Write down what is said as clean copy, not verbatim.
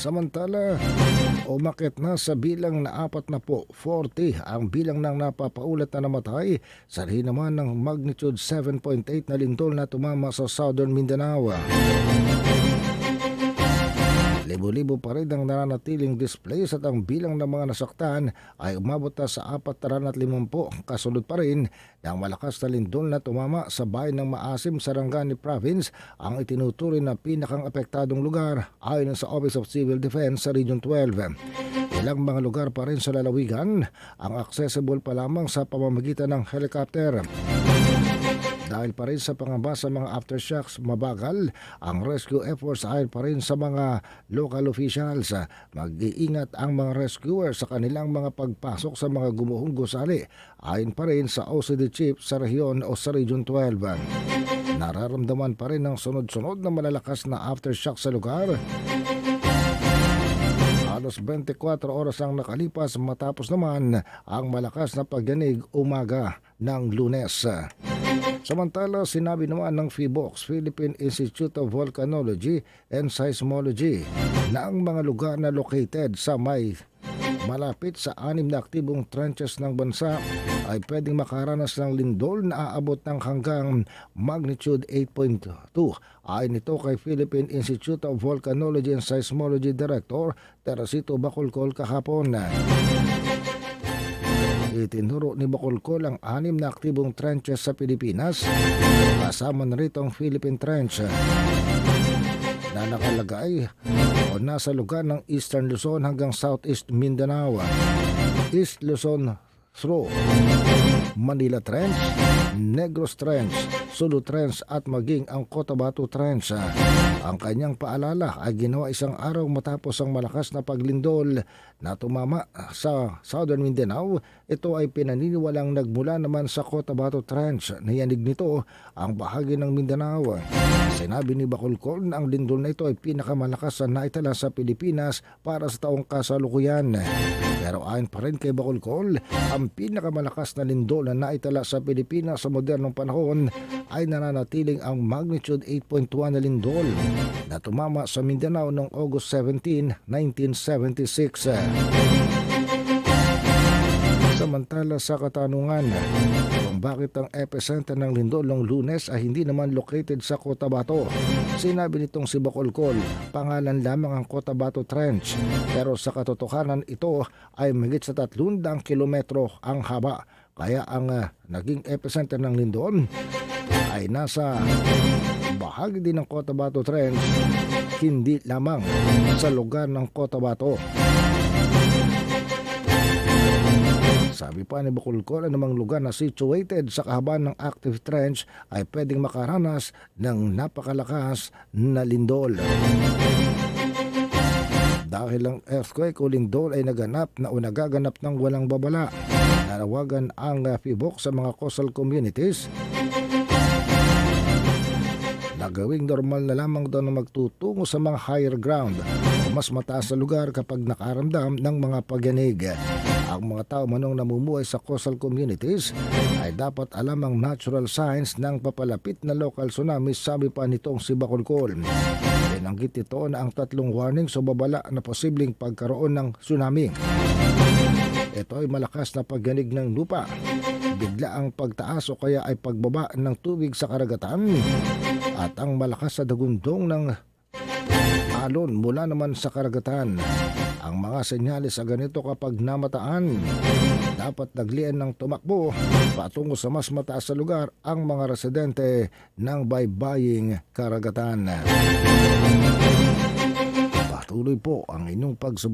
Samantala, umakyat na sa bilang na 40 ang bilang ng napapaulat na namatay sa naman ng magnitude 7.8 na lindol na tumama sa Southern Mindanao. Libo-libo pa rin ang nananatiling displaced at ang bilang ng mga nasaktan ay umabot na sa 450. Kasunod pa rin ng malakas na lindol na tumama sa bayan ng Maasim, Sarangani Province, ang itinuturing na pinakang apektadong lugar ayon sa Office of Civil Defense sa Region 12. Ilang mga lugar pa rin sa lalawigan ang accessible pa lamang sa pamamagitan ng helicopter. Dahil pa rin sa pangamba sa mga aftershocks, mabagal ang rescue efforts ayon pa rin sa mga local officials. Mag-iingat ang mga rescuers sa kanilang mga pagpasok sa mga gumuhong gusali ayon pa rin sa OCD Chief sa rehiyon o sa Region 12. Nararamdaman pa rin ang sunod-sunod na malalakas na aftershock sa lugar. Halos 24 oras ang nakalipas matapos naman ang malakas na pagyanig umaga ng Lunes. Samantala, sinabi naman ng PHIVOLCS, Philippine Institute of Volcanology and Seismology, na ang mga lugar na located sa malapit sa 6 na aktibong trenches ng bansa ay pwedeng makaranas ng lindol na aabot ng hanggang magnitude 8.2. Ayon nito kay Philippine Institute of Volcanology and Seismology Director Teresito Bacolcol kahapon. Itinuro ni Bacolcol ang 6 na aktibong trenches sa Pilipinas, kasama na rito ang Philippine Trench na nakalagay o nasa lugar ng Eastern Luzon hanggang Southeast Mindanao, East Luzon through Manila Trench, Negros Trench, Sulu Trench at maging ang Cotabato Trench. Ang kanyang paalala ay ginawa isang araw matapos ang malakas na paglindol na tumama sa Southern Mindanao. Ito ay pinaniniwalang nagmula naman sa Cotabato Trench. Nayanig nito ang bahagi ng Mindanao. Sinabi ni Bacolcol na ang lindol na ito ay pinakamalakas na naitala sa Pilipinas para sa taong kasalukuyan. Pero ayon pa rin kay Bacolcol, ang pinakamalakas na lindol na naitala sa Pilipinas sa modernong panahon ay nananatiling ang magnitude 8.1 na lindol na tumama sa Mindanao noong August 17, 1976. Samantala sa katanungan kung bakit ang epicenter ng lindol ng Lunes ay hindi naman located sa Cotabato, sinabi nitong si Bacolcol, pangalan lamang ang Cotabato Trench, pero sa katotohanan ito ay mahigit sa 300 kilometro ang haba. Kaya ang naging epicenter ng lindol ay nasa bahagi din ng Cotabato Trench, hindi lamang sa lugar ng Cotabato. Sabi pa ni Bacolcol, anumang lugar na situated sa kahabaan ng active trench ay pwedeng makaranas ng napakalakas na lindol. Dahil ang earthquake o lindol ay naganap na o nagaganap ng walang babala, nanawagan ang PHIVOLCS sa mga coastal communities na gawing normal na lamang daw na magtutungo sa mga higher ground o mas mataas na lugar kapag nakaramdam ng mga pagyanig. Ang mga tao manong namumuhay sa coastal communities ay dapat alam ang natural signs ng papalapit na local tsunami, sabi pa nitong si Bacolcol. Binanggit ito na ang 3 warnings o babala na posibleng pagkaroon ng tsunami. Ito ay malakas na pagyanig ng lupa, bigla ang pagtaas o kaya ay pagbaba ng tubig sa karagatan, at ang malakas na dagundong ng alon mula naman sa karagatan. Ang mga senyales sa ganito kapag namataan, dapat naglian ng tumakbo patungo sa mas mataas na lugar ang mga residente ng baybaying karagatan. Patuloy po ang inyong pagsubok.